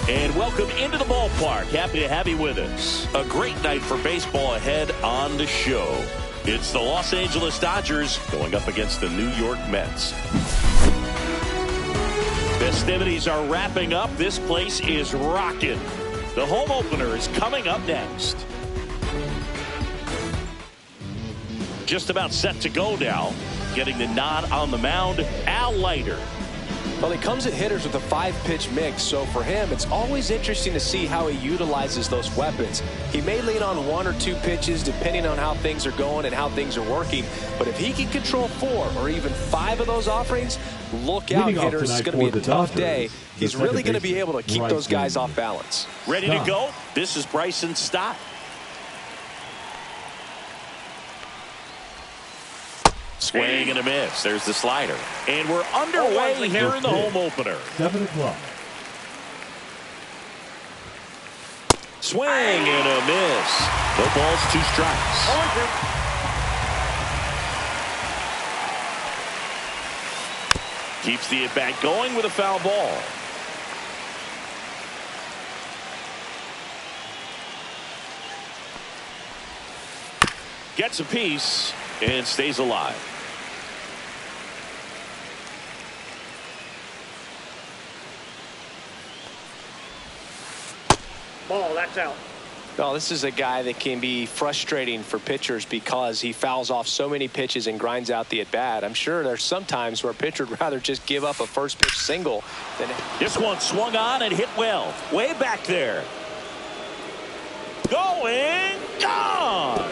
And welcome into the ballpark. Happy to have you with us. A great night for baseball ahead on the show. It's the Los Angeles Dodgers going up against the New York Mets. Festivities are wrapping up. This place is rocking. The home opener is coming up next. Just about set to go now. Getting the nod on the mound, Al Leiter. Well, he comes at hitters with a 5-pitch mix, so for him, it's always interesting to see how he utilizes those weapons. He may lean on 1 or 2 pitches depending on how things are going and how things are working, but if he can control 4 or even 5 of those offerings, look out, hitters. It's going to be a tough day. He's really going to be able to keep those guys off balance. Ready to go? This is Bryson Stott. Swing and a miss. There's the slider. And we're underway here in the home opener. 7 o'clock. Swing and a miss. No balls, 2 strikes. Keeps the at-bat going with a foul ball. Gets a piece and stays alive. Ball, that's out. Well, this is a guy that can be frustrating for pitchers because he fouls off so many pitches and grinds out the at-bat. I'm sure there's some times where a pitcher would rather just give up a first pitch single than... This one swung on and hit well. Way back there. Going, gone.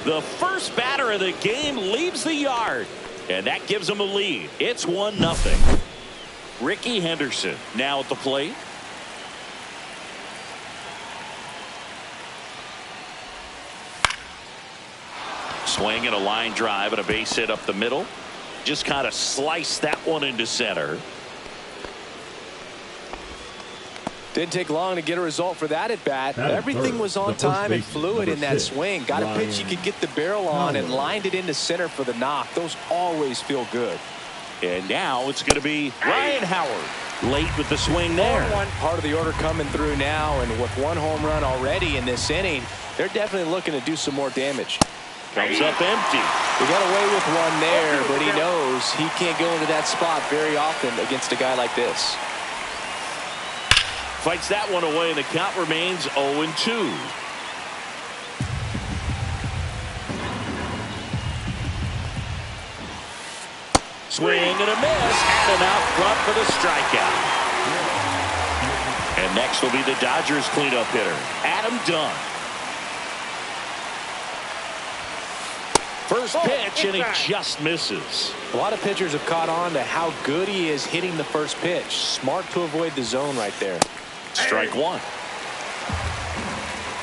The first batter of the game leaves the yard, and that gives him a lead. It's 1-0. Ricky Henderson now at the plate. Swing and a line drive and a base hit up the middle. Just kind of sliced that one into center. Didn't take long to get a result for that at bat. Everything was on time and fluid in that swing. Got a pitch you could get the barrel on and lined it into center for the knock. Those always feel good. And now it's going to be Ryan Howard late with the swing there. Part of the order coming through now, and with 1 home run already in this inning, they're definitely looking to do some more damage. Comes up empty. He got away with 1 there, but he knows he can't go into that spot very often against a guy like this. Fights that one away, and the count remains 0-2. Swing and a miss. Adam out front for the strikeout. And next will be the Dodgers cleanup hitter, Adam Dunn. First pitch, and he just misses. A lot of pitchers have caught on to how good he is hitting the first pitch. Smart to avoid the zone right there. Strike 1.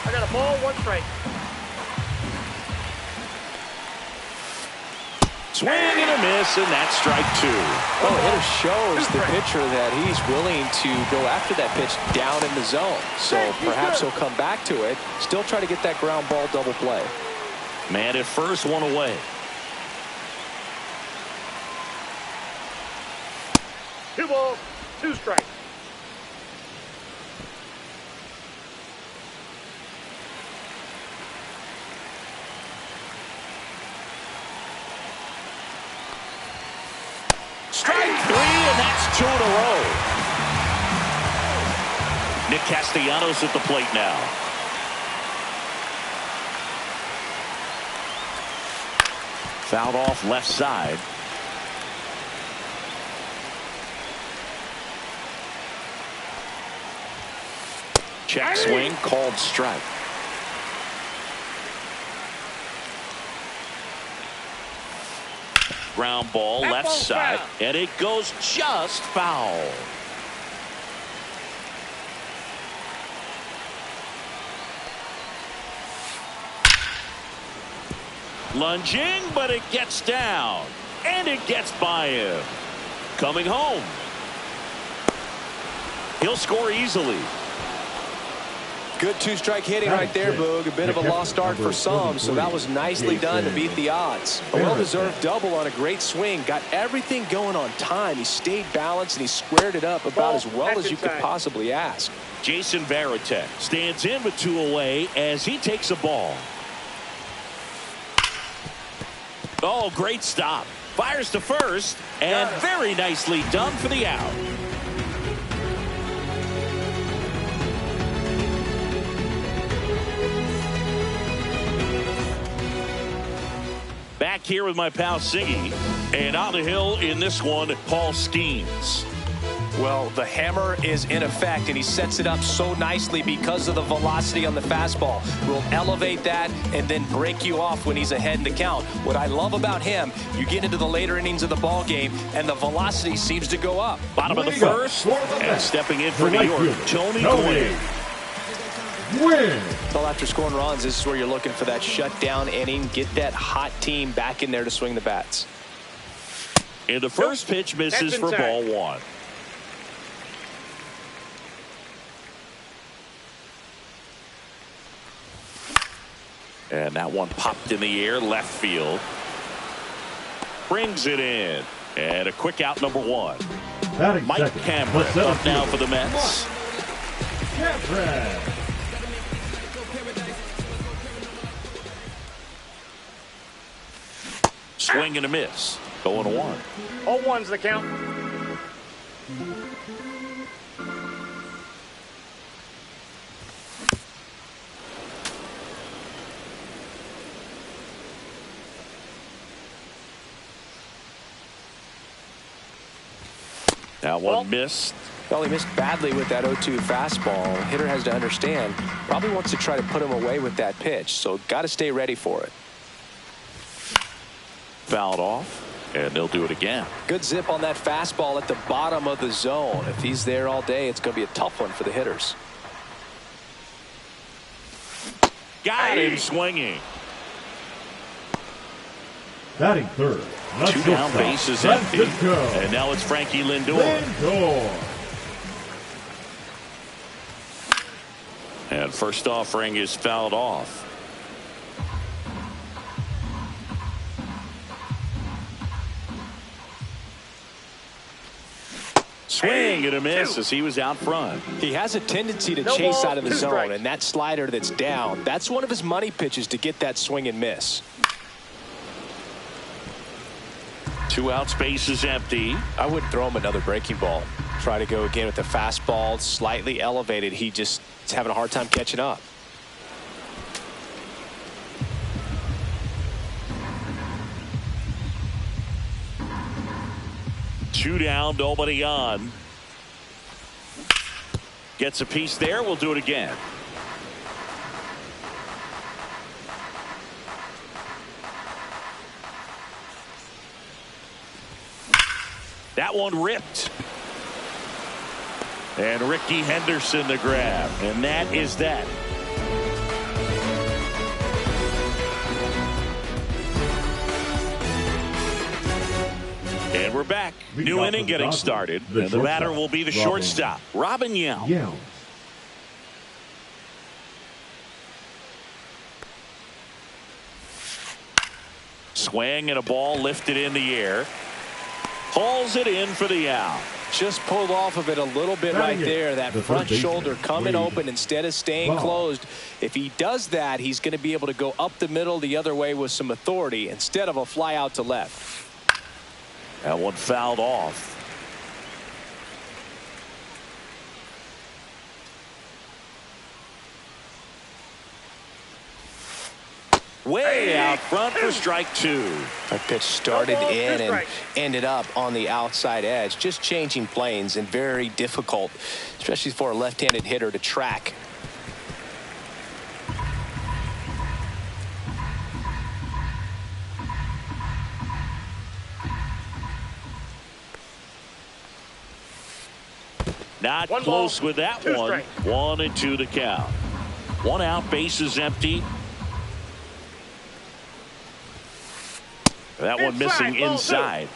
I got a ball, 1 strike. Swing and a miss, and that's strike 2. Well, it shows the pitcher that he's willing to go after that pitch down in the zone. So perhaps he'll come back to it, still try to get that ground ball double play. Man at first, 1 away. 2 balls, 2 strikes. Strike 3, and that's 2 in a row. Nick Castellanos at the plate now. Fouled off left side. Check swing, called strike. Ground ball left side, and it goes just foul. Lunging, but it gets down, and it gets by him. Coming home. He'll score easily. Good two-strike hitting right there, Boog. A bit of a lost start for some, so that was nicely done to beat the odds. A well-deserved double on a great swing. Got everything going on time. He stayed balanced, and he squared it up about as well as you could possibly ask. Jason Varitek stands in with 2 away as he takes a ball. Oh, great stop. Fires to first, and very nicely done for the out. Back here with my pal Siggy, and on the hill in this one, Paul Skeens. Well, the hammer is in effect, and he sets it up so nicely because of the velocity on the fastball. Will elevate that and then break you off when he's ahead in the count. What I love about him, you get into the later innings of the ball game, and the velocity seems to go up. Bottom of the first, and stepping in for New York, Tony Gwynn. Well, after scoring runs, this is where you're looking for that shutdown inning. Get that hot team back in there to swing the bats. And the first pitch misses for ball 1. And that one popped in the air, left field. Brings it in. And a quick out, number 1. Mike Cameron up now for the Mets. Swing and a miss. 0-1. 0-1's the count. That one missed. Well, he missed badly with that 0-2 fastball. Hitter has to understand, probably wants to try to put him away with that pitch, so got to stay ready for it. Fouled off, and they'll do it again. Good zip on that fastball at the bottom of the zone. If he's there all day, it's going to be a tough one for the hitters. Got him swinging. Batting third. 2 down, bases empty. And now it's Frankie Lindor. And first offering is fouled off. Swing and a miss as he was out front. He has a tendency to chase out of the zone, and that slider that's down, that's one of his money pitches to get that swing and miss. 2 outs, bases empty. I wouldn't throw him another breaking ball. Try to go again with the fastball, slightly elevated. He just is having a hard time catching up. Two down, nobody on. Gets a piece there. We'll do it again. That one ripped. And Ricky Henderson the grab. And that is that. And we're back. New inning getting started. And the batter will be the shortstop, Robin Yount. Swing and a ball lifted in the air. Hauls it in for the out. Just pulled off of it a little bit right there. That front shoulder coming open instead of staying closed. If he does that, he's going to be able to go up the middle the other way with some authority instead of a fly out to left. That one fouled off. Way out front for strike 2. That pitch started in and ended up on the outside edge. Just changing planes and very difficult, especially for a left-handed hitter to track. Not close with that one. 1-2 to count. 1 out, bases empty. That one missing inside.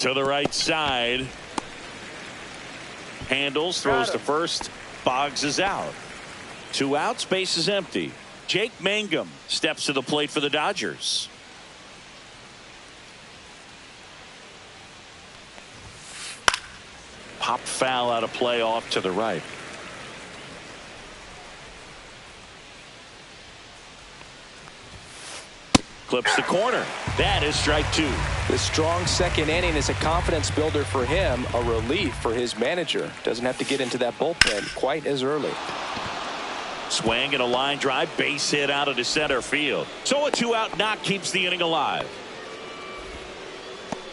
To the right side. Handles, throws to first. Boggs is out. 2 outs, base is empty. Jake Mangum steps to the plate for the Dodgers. Pop foul out of play off to the right. Clips the corner. That is strike 2. The strong second inning is a confidence builder for him, a relief for his manager. Doesn't have to get into that bullpen quite as early. Swing and a line drive, base hit out into center field. So a 2-out knock keeps the inning alive.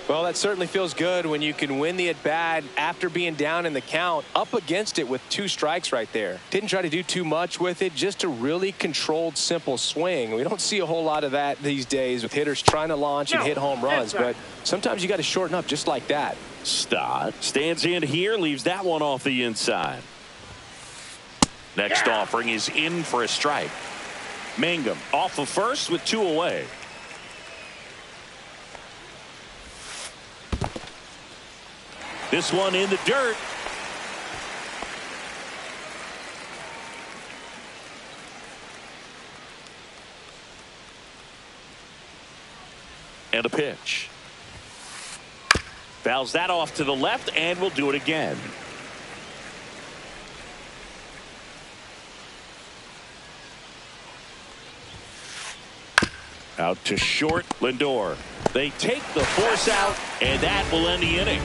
Well, that certainly feels good when you can win the at-bat after being down in the count, up against it with 2 strikes right there. Didn't try to do too much with it, just a really controlled, simple swing. We don't see a whole lot of that these days with hitters trying to launch and hit home runs, but sometimes you got to shorten up just like that. Stott stands in here, leaves that one off the inside. Next offering is in for a strike. Mangum off of first with 2 away. This one in the dirt. And a pitch. Fouls that off to the left and will do it again. Out to short. Lindor. They take the force out, and that will end the inning.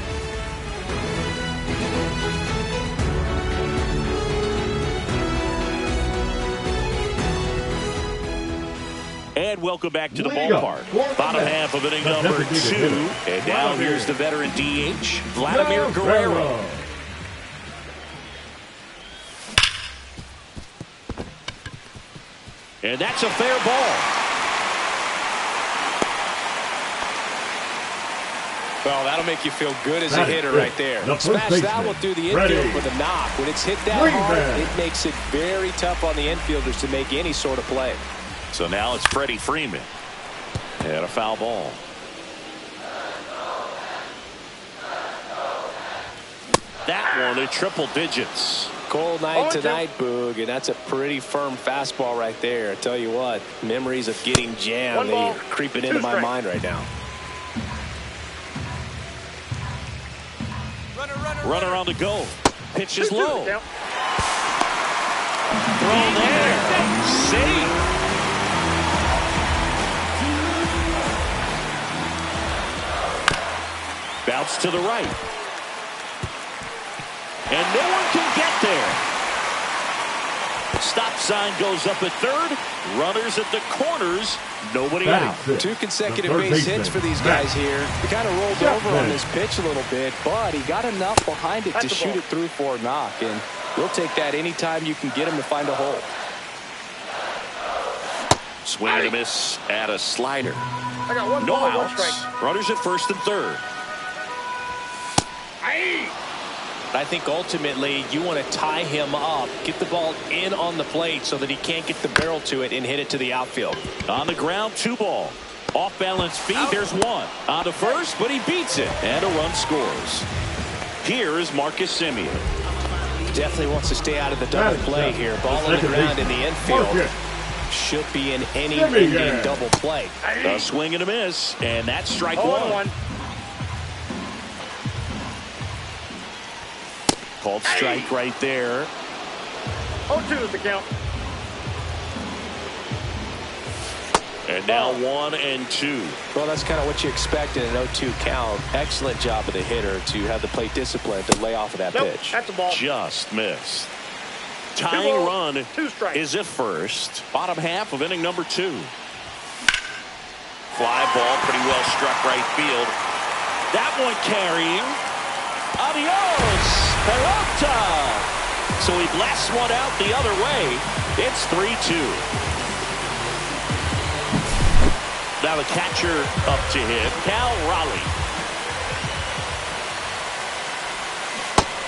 And welcome back to the ballpark. Bottom half of inning number 2. And now here's the veteran DH, Vladimir Guerrero. And that's a fair ball. Well, that'll make you feel good as a hitter right there. Smash that one through the infield with a knock. When it's hit that hard, it makes it very tough on the infielders to make any sort of play. So now it's Freddie Freeman. And a foul ball. That one at triple digits. Cold night tonight, Boog, and that's a pretty firm fastball right there. I tell you what, memories of getting jammed, they're creeping into my mind right now. Runner on the go. Pitch is low. Throw there. Safe. Bounce to the right. And no one can get there. Stop sign goes up at third. Runners at the corners. Nobody out. 2 consecutive base hits for these guys here. He kind of rolled over on this pitch a little bit, but he got enough behind it to shoot it through for a knock. And we'll take that anytime you can get him to find a hole. Swing and a miss at a slider. I got 1 no ball, outs. 1 strike. Runners at first and third. I think ultimately you want to tie him up, get the ball in on the plate so that he can't get the barrel to it and hit it to the outfield. On the ground, 2 ball. Off balance feed, there's 1. On to first, but he beats it. And a run scores. Here is Marcus Semien. Definitely wants to stay out of the double play here. Ball on the ground in the infield. Should be an inning-ending double play. A swing and a miss, and that's strike 1. Called strike right there. 0-2 is the count. And now 1-2. Well, that's kind of what you expect in an 0-2 count. Excellent job of the hitter to have the plate discipline to lay off of that pitch. That's a ball. Just missed. Tying run 2 strikes. is at first. Bottom half of inning number 2. Fly ball pretty well struck right field. That one carrying. Adios. Peralta. So he blasts one out the other way. It's 3-2. Now the catcher up to hit, Cal Raleigh.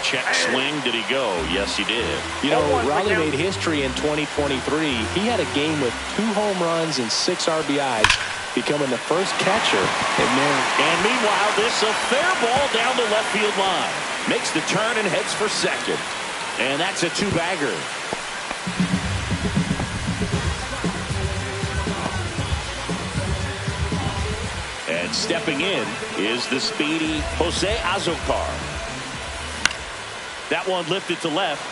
Check swing. Did he go? Yes, he did. You know, Raleigh made history in 2023. He had a game with 2 home runs and 6 RBIs. becoming the first catcher. And meanwhile, this a fair ball down the left field line. Makes the turn and heads for second. And that's a two-bagger. And stepping in is the speedy Jose Azocar. That one lifted to left.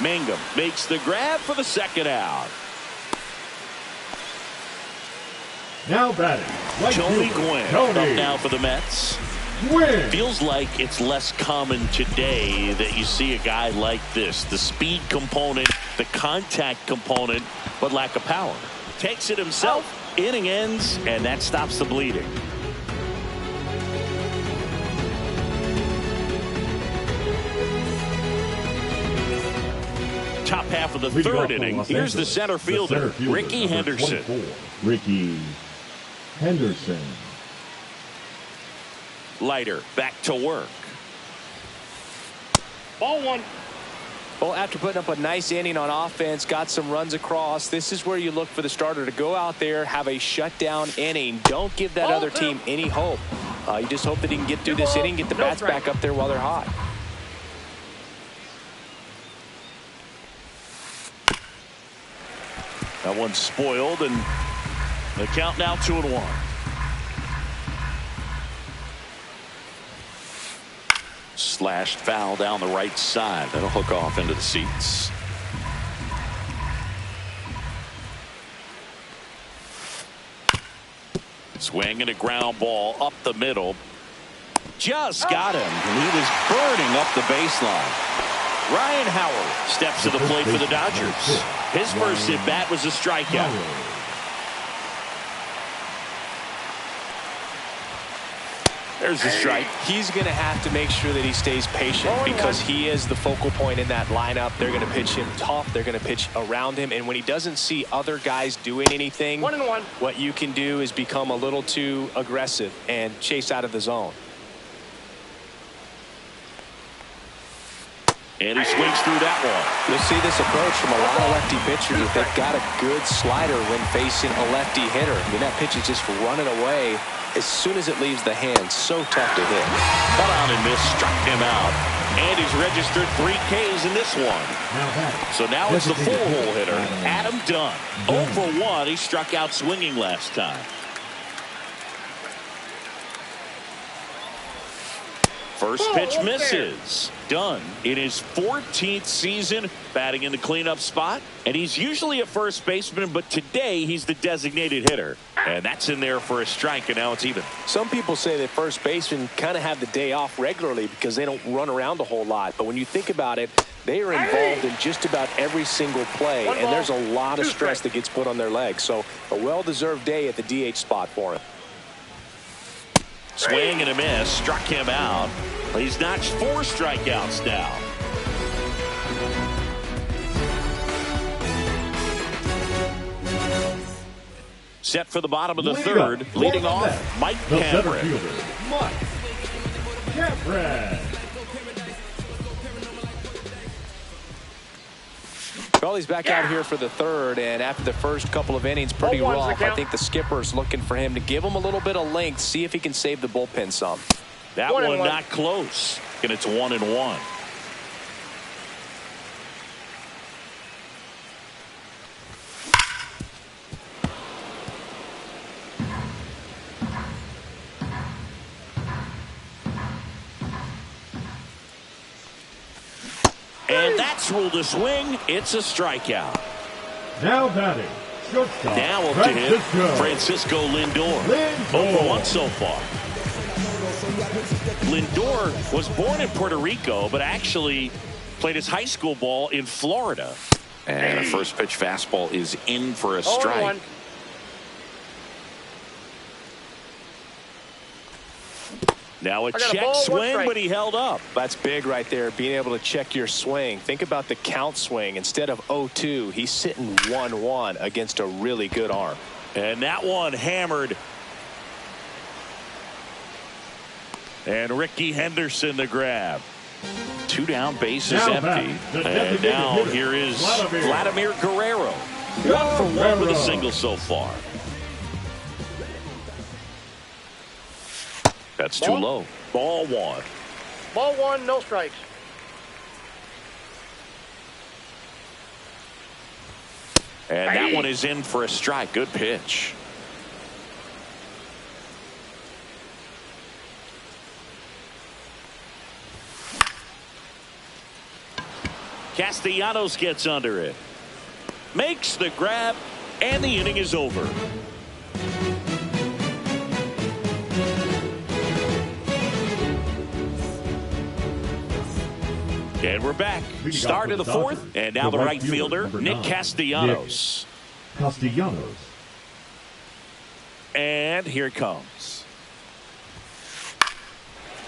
Mangum makes the grab for the second out. Now batting, right Tony fielder, Gwynn Tony up now for the Mets. Gwynn. Feels like it's less common today that you see a guy like this. The speed component, the contact component, but lack of power. Takes it himself, inning ends, and that stops the bleeding. Top half of the third inning. Here's the center fielder, Ricky Henderson. Ricky Henderson. Leiter back to work. Ball one. Well, after putting up a nice inning on offense, got some runs across, this is where you look for the starter to go out there, have a shutdown inning. Don't give that other team any hope. You just hope that he can get through this inning, get the bats back up there while they're hot. That one's spoiled, and the count now 2-1. Slashed foul down the right side. That'll hook off into the seats. Swinging a ground ball up the middle. Just got him. And he was burning up the baseline. Ryan Howard steps to the plate for the Dodgers. His first at bat was a strikeout. There's the strike. He's going to have to make sure that he stays patient because he is the focal point in that lineup. They're going to pitch him tough. They're going to pitch around him. And when he doesn't see other guys doing anything, 1-1. what you can do is become a little too aggressive and chase out of the zone. And he swings through that one. You'll see this approach from a lot of lefty pitchers. If they've got a good slider when facing a lefty hitter, I mean, that pitch is just running away as soon as it leaves the hand. So tough to hit. Cut on and miss, struck him out. And he's registered 3 Ks in this one. So now it's the 4-hole hitter, Adam Dunn. 0 for 1. He struck out swinging last time. First pitch misses. Dunn in his 14th season batting in the cleanup spot, and he's usually a first baseman, but today he's the designated hitter, and that's in there for a strike, and now it's even. Some people say that first basemen kind of have the day off regularly because they don't run around a whole lot, but when you think about it, they are involved in just about every single play, and there's a lot of stress that gets put on their legs. So a well-deserved day at the DH spot for him. Swing and a miss, struck him out. He's notched 4 strikeouts now. Set for the bottom of the third, leading off Mike Cameron. Mike Cameron. Well, he's back out here for the third, and after the first couple of innings, pretty rough. I think the skipper's looking for him to give him a little bit of length, see if he can save the bullpen some. That one not close, and it's 1-1. And that's ruled a swing. It's a strikeout. Now batting. Shortstop. Now up to hit Francisco Lindor. 0 for 1 so far. Lindor was born in Puerto Rico, but actually played his high school ball in Florida. And a first pitch fastball is in for a strike. Now a check swing, but he held up. That's big right there, being able to check your swing. Think about the count swing. Instead of 0-2, he's sitting 1-1 against a really good arm. And that one hammered. And Ricky Henderson the grab. 2 down, bases empty. And now here is Vladimir Guerrero. 1 for 1 with a single so far. That's too low. Ball 1. Ball 1, no strikes. And that one is in for a strike. Good pitch. Castellanos gets under it. Makes the grab, and the inning is over. And we're back. Start of the fourth, and now the right fielder, Nick Castellanos. Castellanos. And here it comes.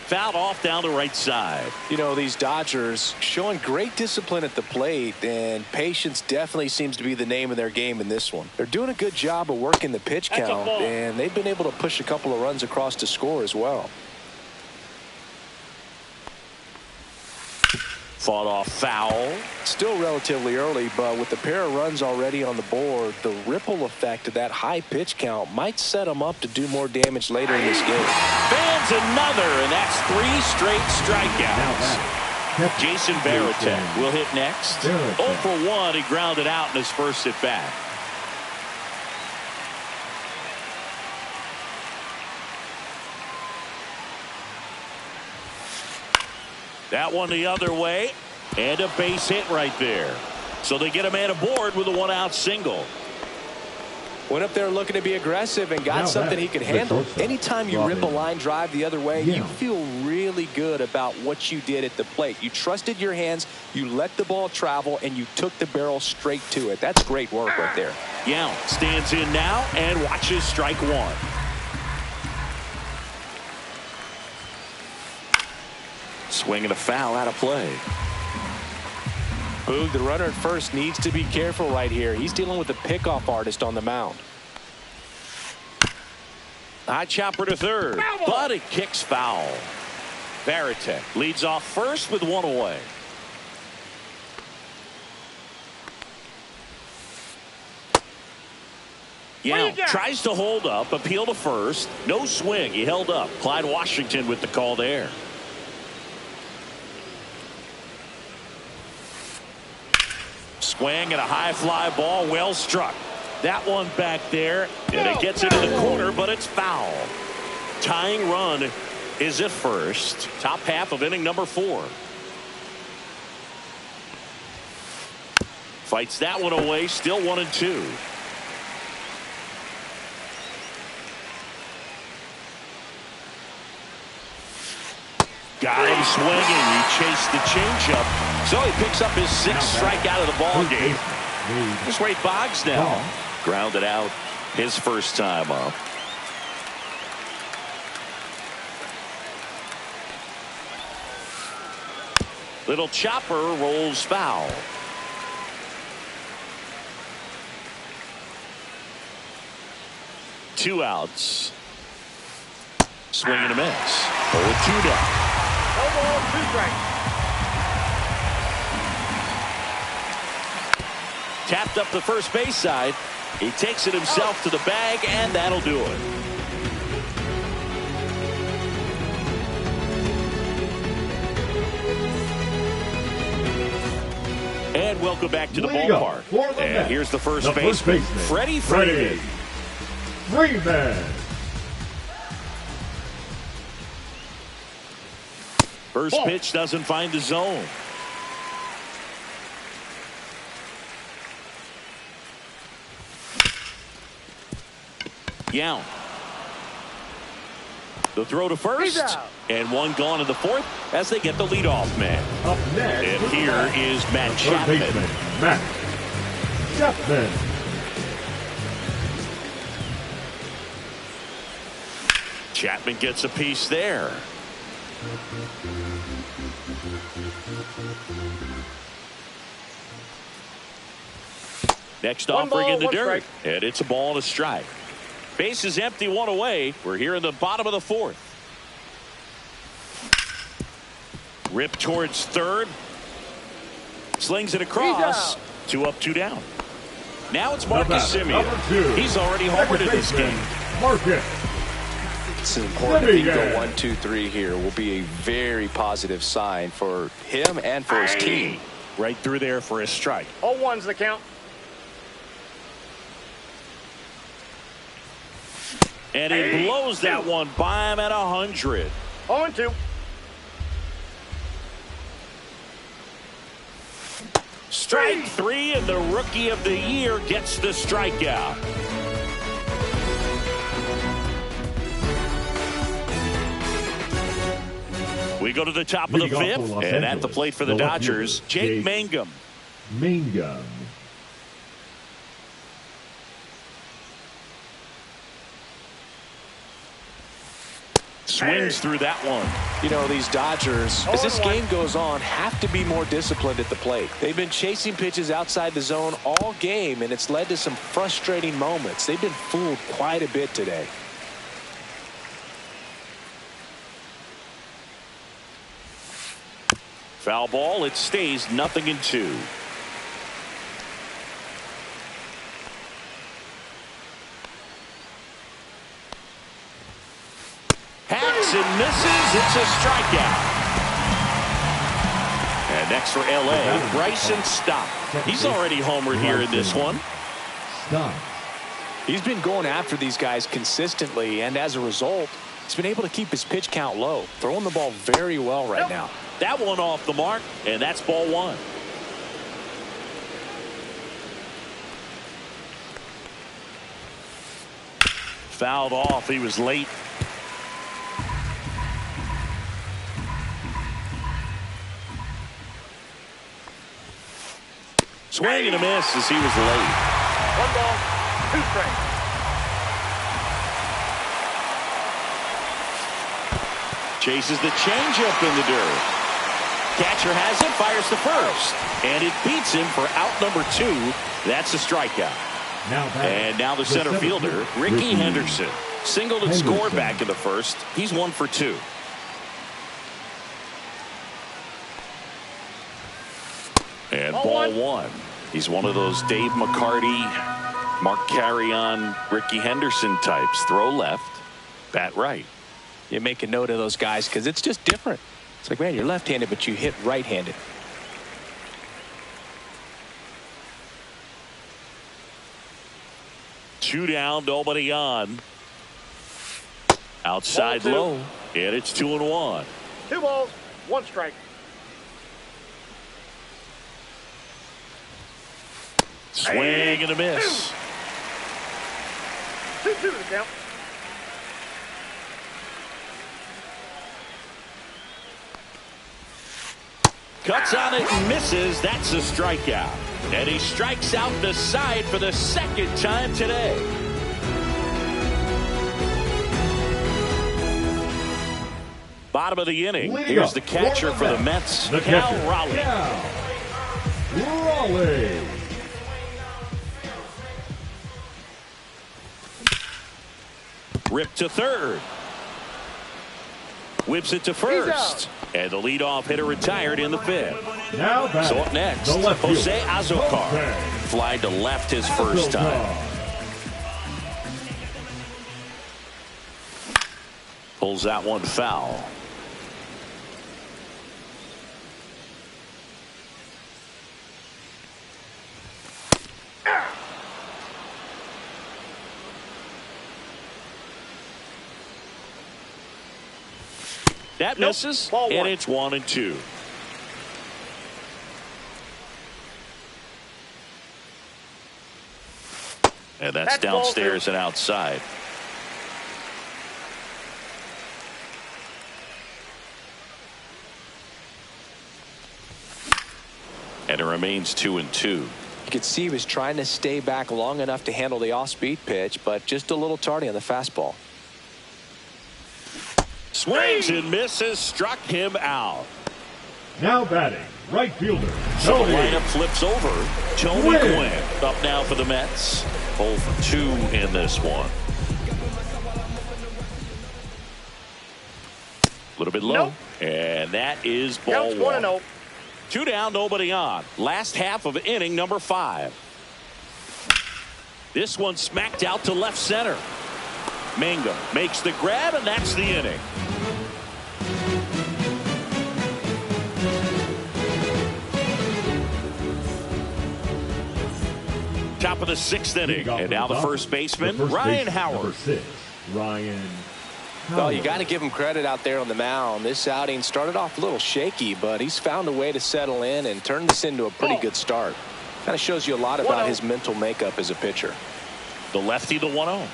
Fouled off down the right side. You know, these Dodgers showing great discipline at the plate, and patience definitely seems to be the name of their game in this one. They're doing a good job of working the pitch count, and they've been able to push a couple of runs across to score as well. Fought off foul. Still relatively early, but with the pair of runs already on the board, the ripple effect of that high pitch count might set them up to do more damage later in this game. Fans another, and that's 3 straight strikeouts. Jason Varitek will hit next. 0 for 1. He grounded out in his first at bat. That one the other way, and a base hit right there. So they get a man aboard with a 1-out single. Went up there looking to be aggressive and got something he could handle. Anytime you rip a line drive the other way, you feel really good about what you did at the plate. You trusted your hands, you let the ball travel, and you took the barrel straight to it. That's great work right there. Yount stands in now and watches strike 1. Swinging a foul out of play. Boog, the runner at first needs to be careful right here. He's dealing with a pickoff artist on the mound. High chopper to third, but it kicks foul. Varitek leads off first with 1 away. Yount tries to hold up, appeal to first. No swing. He held up. Clyde Washington with the call there. Swing and a high fly ball, well struck. That one back there, and it gets into the corner, but it's foul. Tying run is at first. Top half of inning number 4. Fights that one away, still 1-2. Got him swinging. He chased the changeup. So he picks up his 6th strikeout of the ball game. Just Wade Boggs now. Grounded out his first time up. Little chopper rolls foul. Two outs. Swing and a miss. 0-2 down. 2 strikes. Tapped up the first base side. He takes it himself to the bag, and that'll do it. And welcome back to the ballpark. And here's the first baseman, Freddie Freeman. First pitch doesn't find the zone. Yount. The throw to first, and one gone in the 4th as they get the leadoff man. Up next, and here is Matt Chapman. Matt Chapman. Chapman gets a piece there. Next offering in the dirt, and it's a ball and a strike. Base is empty, 1 away. We're here in the bottom of the 4th. Rip towards third. Slings it across. 2 up, 2 down. Now it's Marcus Semien. He's already homered in this game. Marcus. It's important if he can go 1, 2, 3 here. Will be a very positive sign for him and for his team. Right through there for a strike. 0-1's the count. And he blows that one by him at 100. 0-2. Strike 3, and the Rookie of the Year gets the strikeout. We go to the top of the fifth, and at the plate for the Dodgers, Jake Mangum. Swings through that one. You know, these Dodgers, as this game goes on, have to be more disciplined at the plate. They've been chasing pitches outside the zone all game, and it's led to some frustrating moments. They've been fooled quite a bit today. Foul ball. It stays 0-2. Hacks and misses. It's a strikeout. And next for LA, Bryson Stott. He's already homered here in this one. He's been going after these guys consistently, and as a result, he's been able to keep his pitch count low, throwing the ball very well right now. That one off the mark, and that's ball 1. Fouled off. He was late. Swing and a miss as he was late. 1 ball, 2 strikes. Chases the changeup in the dirt. Catcher has it, fires the first, and it beats him for out number 2. That's a strikeout. And now the center fielder, Ricky Henderson, singled and scored back in the first. He's 1 for 2. And ball 1. He's one of those Dave McCarty, Mark Carrion, Ricky Henderson types. Throw left, bat right. You make a note of those guys because it's just different. It's like, man, you're left-handed, but you hit right-handed. Two down, nobody on. Outside low, and it's 2-1. 2 balls, 1 strike. Swing and a miss. 2-2 the count. Cuts on it and misses. That's a strikeout. And he strikes out the side for the 2nd time today. Bottom of the inning. Here's the catcher for the Mets, Cal Raleigh. Ripped to third. Whips it to first. And the leadoff hitter retired in the 5th. So up next, Jose Azocar. Fly to left his first time. Pulls that one foul. That misses, and it's 1-2. And that's downstairs and outside. And it remains 2-2. You could see he was trying to stay back long enough to handle the off-speed pitch, but just a little tardy on the fastball. Swings and misses, struck him out. Now batting, right fielder, So the lineup flips over. Tony Gwynn up now for the Mets. 0 for 2 in this one. A little bit low. And that is ball 1. 2 down, nobody on. Last half of inning number 5. This one smacked out to left center. Mangum makes the grab, and that's the inning. Top of the 6th inning, and now the first baseman, Ryan Howard. Ryan. Well, you got to give him credit out there on the mound. This outing started off a little shaky, but he's found a way to settle in and turn this into a pretty good start. Kind of shows you a lot about his mental makeup as a pitcher. The lefty, the 1-0.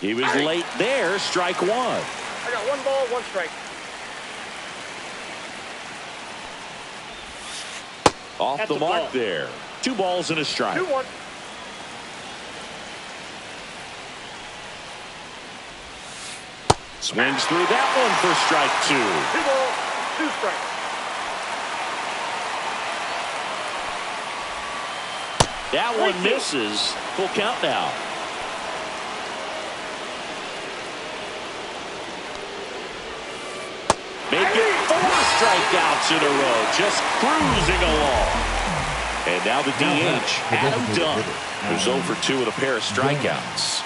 He was late there. Strike one. I got 1 ball, 1 strike. Off That's the a mark ball. there. 2 balls and a strike. 2-1. Swings through that one for strike 2. 2 balls, 2 strikes. That one misses. Full count now. Make it 4 strikeouts in a row. Just cruising along. And now the DH, Adam Dunn, who's 0 for 2 with a pair of strikeouts.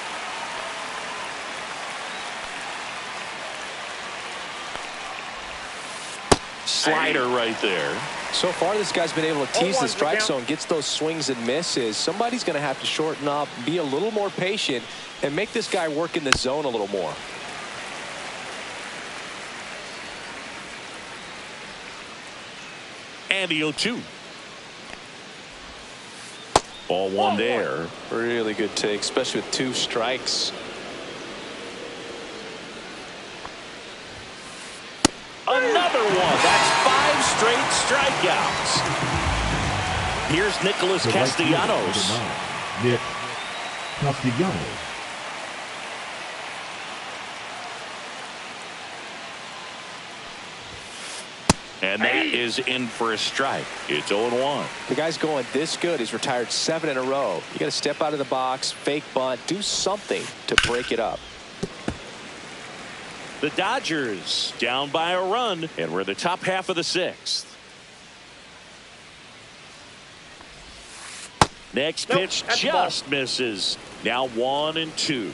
Slider right there. So far, this guy's been able to tease the 0-1 strike count. zone, gets those swings and misses. Somebody's going to have to shorten up, be a little more patient, and make this guy work in the zone a little more. And the 0-2. Ball 1 there. Really good take, especially with 2 strikes. Another one. That's 5 straight strikeouts. Here's Nicholas The right fielder, Castellanos. number 9, Nick Castellanos. And that is in for a strike. It's 0-1. The guy's going this good. He's retired 7 in a row. You got to step out of the box, fake bunt, do something to break it up. The Dodgers down by a run, and we're the top half of the 6th. Next Nope, pitch that's the just misses. Now 1-2.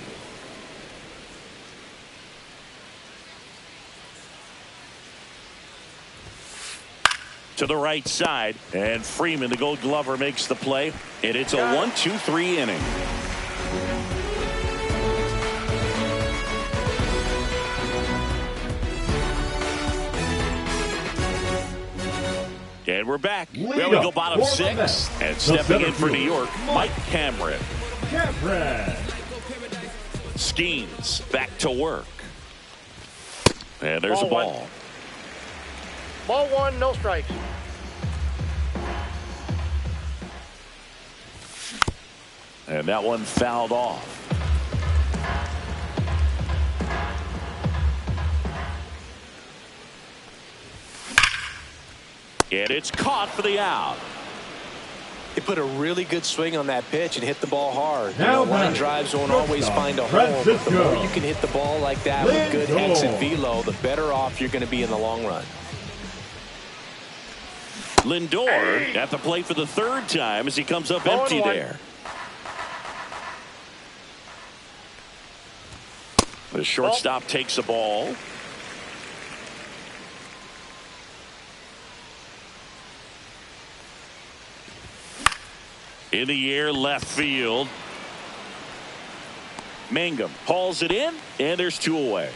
To the right side, and Freeman, the Gold Glover, makes the play, and it's a 1-2-3 inning. And we're back. There we go, bottom 6. And stepping in for New York, Mike Cameron. Cameron. Skeens back to work. And there's a Ball ball. Ball 1, no strikes. And that one fouled off. And it's caught for the out. He put a really good swing on that pitch and hit the ball hard. You Now know, line batting, drives won't always shortstop, find a hole, but the more Francisco you can hit the ball like that with good Lindor. exit velo, the better off you're going to be in the long run. Lindor at the plate for the 3rd time as he comes up empty 0-1. there. The shortstop takes the ball. In the air, left field. Mangum hauls it in, and there's 2 away.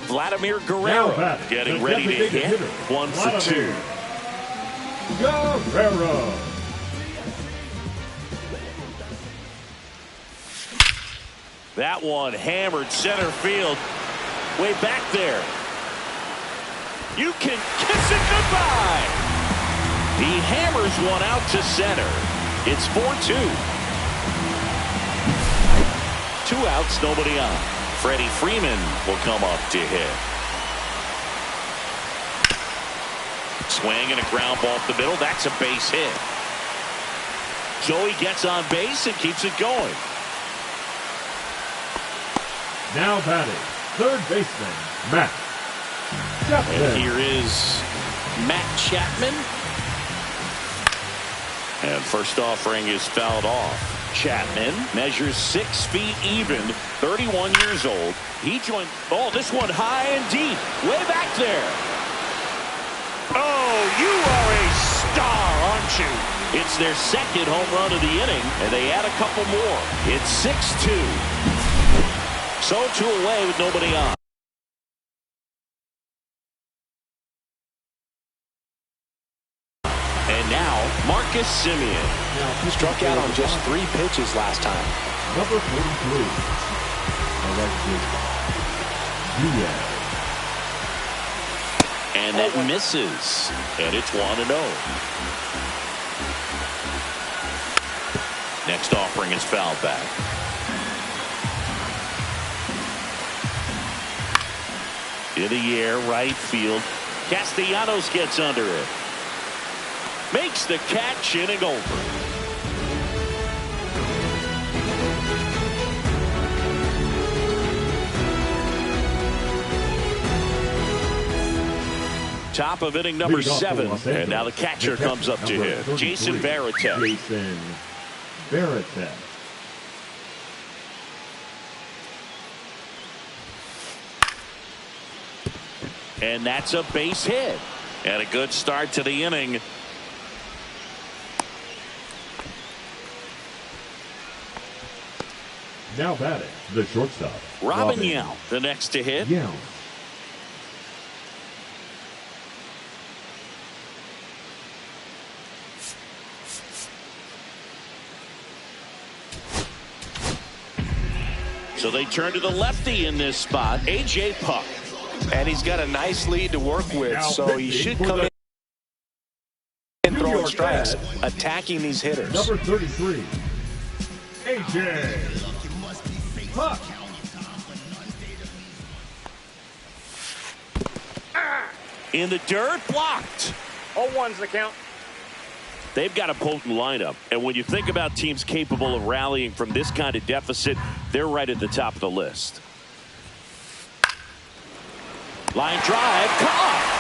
Vladimir Guerrero getting ready to hit. 1 for 2. Guerrero. That one hammered center field. Way back there. You can kiss it goodbye. He hammers one out to center. It's 4-2. 2 outs, nobody on. Freddie Freeman will come up to hit. Swing and a ground ball up the middle. That's a base hit. Joey gets on base and keeps it going. Now batting, 3rd baseman, Matt Chapman. And here is Matt Chapman. And first offering is fouled off. Chapman measures 6 feet even, 31 years old. He joined. Oh, this one high and deep, way back there. Oh, you are a star, aren't you? It's their second home run of the inning, and they add a couple more. It's 6-2. So 2 away with nobody on. And now, Marcus Semien. Struck out on just 3 pitches last time. Number 43. Alexis DDS. And that misses. And it's 1-0. Next offering is fouled back. In the air, right field. Castellanos gets under it. Makes the catch, inning over. Top of inning number 7, and now the catcher comes up to him. Jason Varitek. Jason Varitek. And that's a base hit. And a good start to the inning. Now batting, the shortstop. Robin Yount, the next to hit. Yount. So they turn to the lefty in this spot, A.J. Puck. And he's got a nice lead to work with, so he should come in and throwing strikes, attacking these hitters. Number 33, A.J. Puck. In the dirt, blocked. 0-1's the count. They've got a potent lineup, and when you think about teams capable of rallying from this kind of deficit, they're right at the top of the list. Line drive, caught.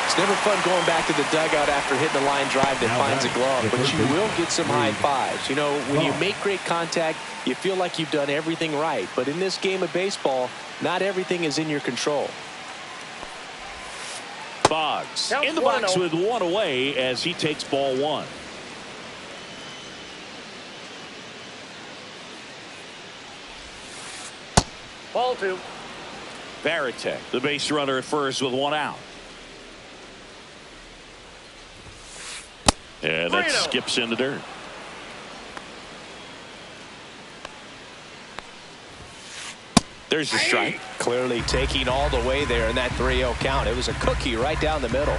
It's never fun going back to the dugout after hitting a line drive that finds a glove, but you will get some high fives. You know, when you make great contact, you feel like you've done everything right. But in this game of baseball, not everything is in your control. Boggs in the box with 1 away as he takes ball 1. Ball 2. Varitek, the base runner at first with 1 out. And that skips in the dirt. There's the strike. Clearly taking all the way there in that 3-0 count. It was a cookie right down the middle.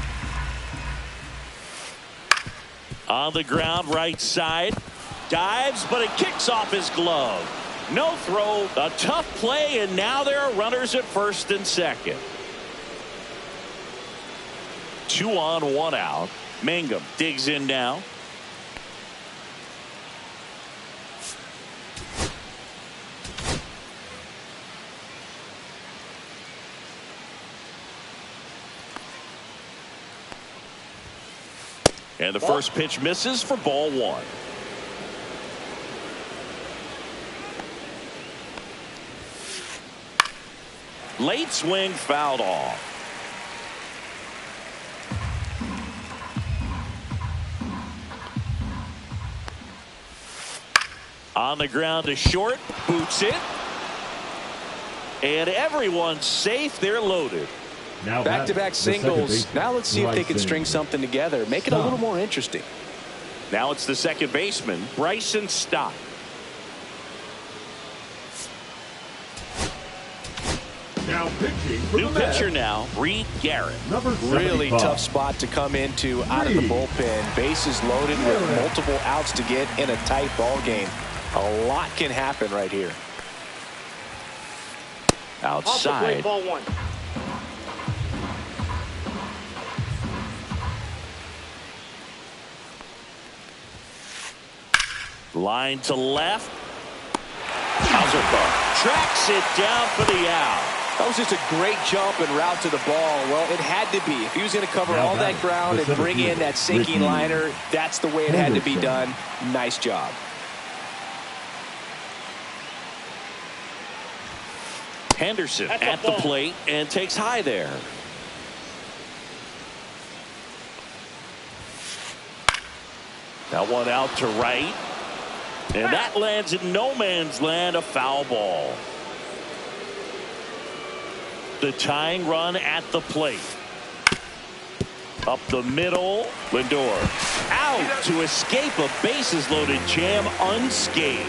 On the ground, right side. Dives, but it kicks off his glove. No throw, a tough play, and now there are runners at first and second. 2 on, 1 out. Mangum digs in now. And the first pitch misses for ball 1. Late swing fouled off. On the ground to short, boots it. And everyone's safe. They're loaded. Back-to-back singles. Now let's see if they can string something together. Make it a little more interesting. Now it's the second baseman, Bryson Stott. Now pitching for New pitcher now, Reed Garrett. Really tough spot to come into out of the bullpen. Bases loaded with multiple outs to get in a tight ball game. A lot can happen right here. Outside. Ball 1. Line to left. Hauserbuck tracks it down for the out. That was just a great jump and route to the ball. Well, it had to be. If he was going to cover all that ground and bring in that sinking liner, that's the way it had to be done. Nice job. Henderson at the plate and takes high there. That one out to right. And that lands in no man's land, a foul ball. The tying run at the plate. Up the middle. Lindor out to escape a bases loaded jam unscathed.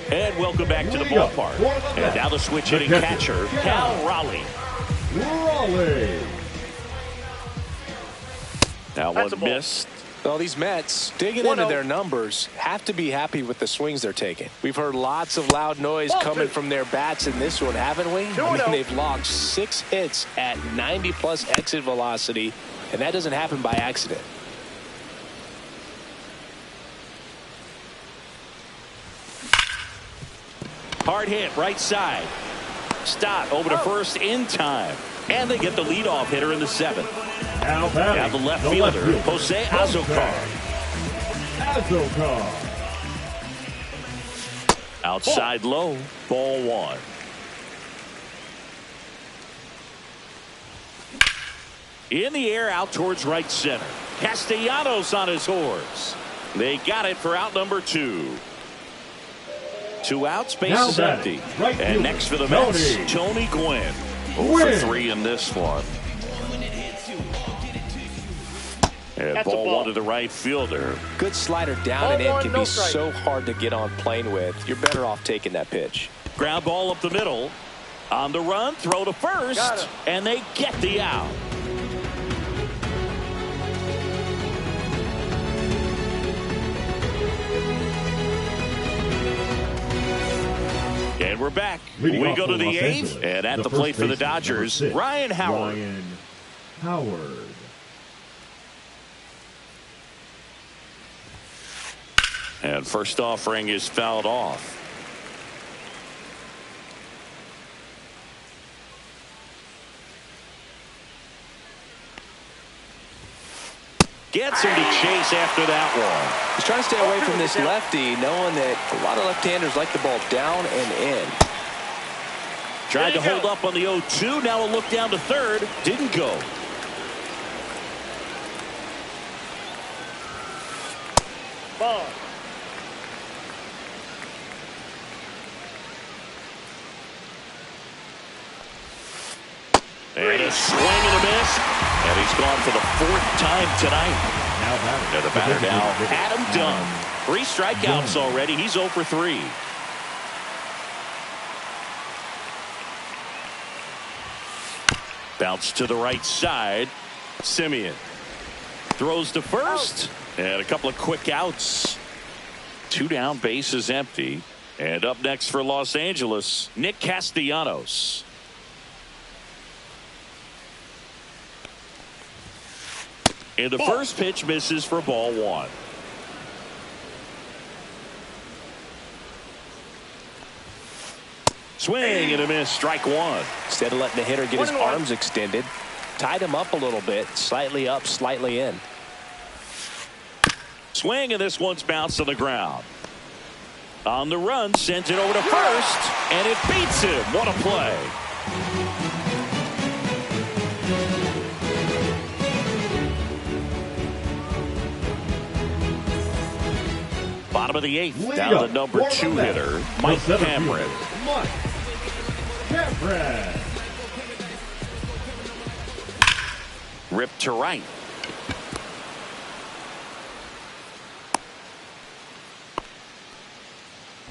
And welcome back to the ballpark. And now the switch hitting catcher, Cal Raleigh. Now one missed. Well, these Mets, digging into their numbers, have to be happy with the swings they're taking. We've heard lots of loud noise coming from their bats in this one, haven't we? I mean, they've logged 6 hits at 90-plus exit velocity, and that doesn't happen by accident. Hard hit, right side. Stott over to first in time. And they get the leadoff hitter in the 7th. Now the left fielder, Jose Azocar. Outside low, ball 1. In the air, out towards right center. Castellanos on his horse. They got it for out number 2. 2 outs, base is empty. And next for the Mets, Tony Gwynn. 0 for 3 in this one. And ball 1 to the right fielder. Good slider down and in can be so hard to get on plane with. You're better off taking that pitch. Ground ball up the middle. On the run, throw to first. And they get the out. And we're back. We go to the 8th, and at the plate for the Dodgers, Ryan Howard. And first offering is fouled off. Gets him to chase after that one. He's trying to stay away from this lefty, knowing that a lot of left-handers like the ball down and in. Tried to hold up on the 0-2. Now a look down to third. Didn't go. Ball. And a swing and a miss. And he's gone for the 4th time tonight. And the batter now, Adam Dunn. 3 strikeouts already. He's 0 for 3. Bounce to the right side. Simeon throws to first. And a couple of quick outs. 2 down, bases empty. And up next for Los Angeles, Nick Castellanos. And the first pitch misses for ball 1. Swing and a miss, strike 1. Instead of letting the hitter get his arms extended, tied him up a little bit, slightly up, slightly in. Swing, and this one's bounced on the ground. On the run, sends it over to first, and it beats him. What a play. Bottom of the 8th, down the number 2 hitter, Mike Cameron. Ripped to right.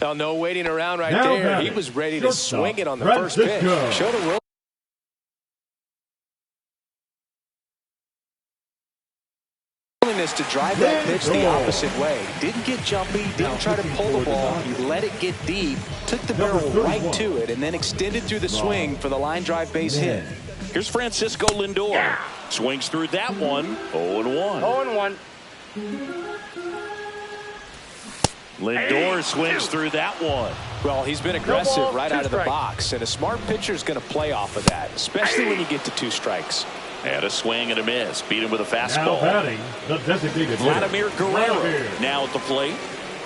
Oh, no waiting around right there. He was ready to swing it on the first pitch. Showed a willingness to drive that pitch the opposite way. Didn't get jumpy, didn't try to pull the ball. He let it get deep, took the barrel right to it, and then extended through the swing for the line drive base hit. Here's Francisco Lindor. Swings through that one. 0-1. 0-1. Lindor swings through that one. Well, he's been aggressive ball, right 2 out of the strikes. box, and a smart pitcher is going to play off of that, especially when you get to 2 strikes. And a swing and a miss. Beat him with a Now fastball. batting, the designated Vladimir hitter, Guerrero Vladimir now at the plate.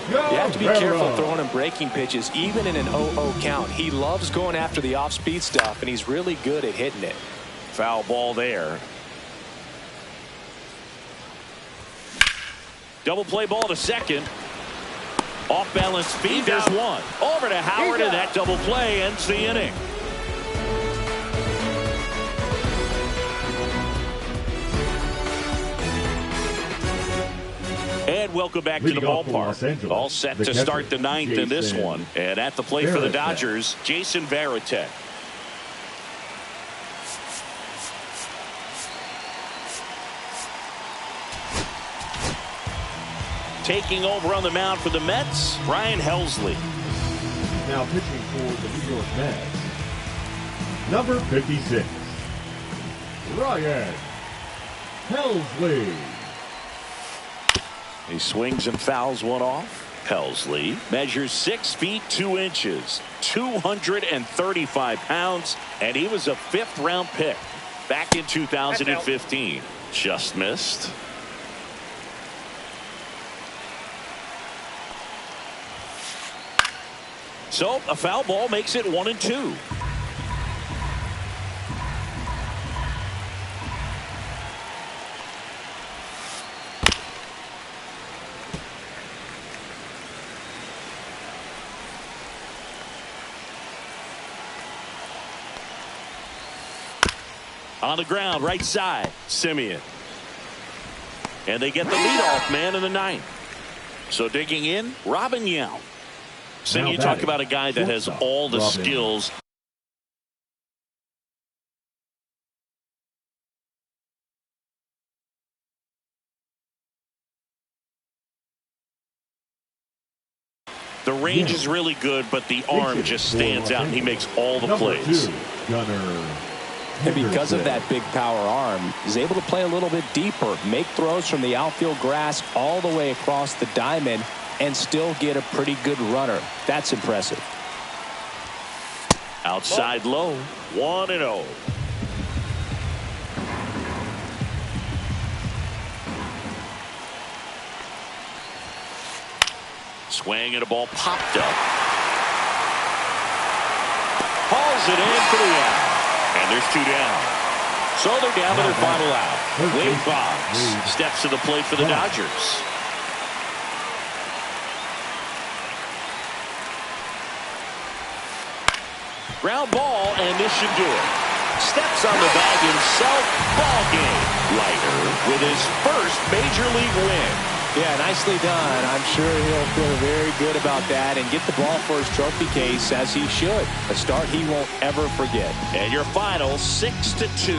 You have to be Guerrero. careful throwing him breaking pitches, even in an 0-0 count. He loves going after the off-speed stuff, and he's really good at hitting it. Foul ball there. Double play ball to second. Off balance speed. There's one. Over to Howard, and that double play ends the inning. And welcome back to the ballpark. All set to start the 9th in this one. And at the plate for the Dodgers, Jason Varitek. Taking over on the mound for the Mets, Ryan Helsley. Now pitching for the New York Mets, number 56, Ryan Helsley. He swings and fouls one off. Helsley measures 6 feet 2 inches, 235 pounds, and he was a 5th-round pick back in 2015. Just missed. So a foul ball makes it 1-2. On the ground, right side, Simeon. And they get the leadoff man in the 9th. So digging in, Robin Yount. So you talk about a guy that has all the skills. The range is really good, but the arm just stands out, and he makes all the plays. And because of that big power arm, he's able to play a little bit deeper, make throws from the outfield grass all the way across the diamond, and still get a pretty good runner. That's impressive. Outside low, 1-0. Swing and a ball popped up. Hauls it in for the out. And there's 2 down. So they're down to their final out. Wade Boggs steps to the plate for the Dodgers. Ground ball, and this should do it. Steps on the bag himself. Ball game. Leiter with his first major league win. Yeah, nicely done. I'm sure he'll feel very good about that and get the ball for his trophy case, as he should. A start he won't ever forget. And your final 6-2.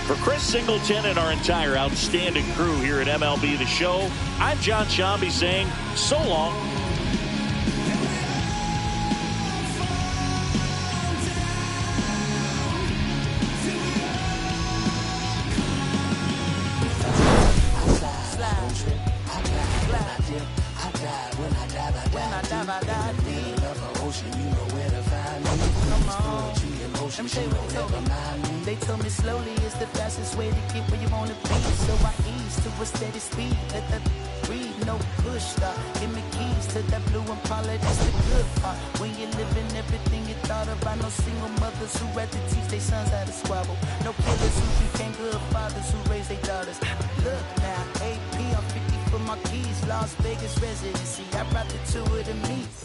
For Chris Singleton and our entire outstanding crew here at MLB The Show, I'm John Shambi saying so long. They told me slowly is the fastest way to get where you want to be. So I ease to a steady speed. Let that breathe, no push stop. Give me keys to that blue Impala, that's the good part. When you're living everything you thought about. No single mothers who had to teach their sons how to squabble. No killers who became good fathers who raised their daughters. Look now, AP, I'm 50 for my keys. Las Vegas residency. I brought the 2 of the meats.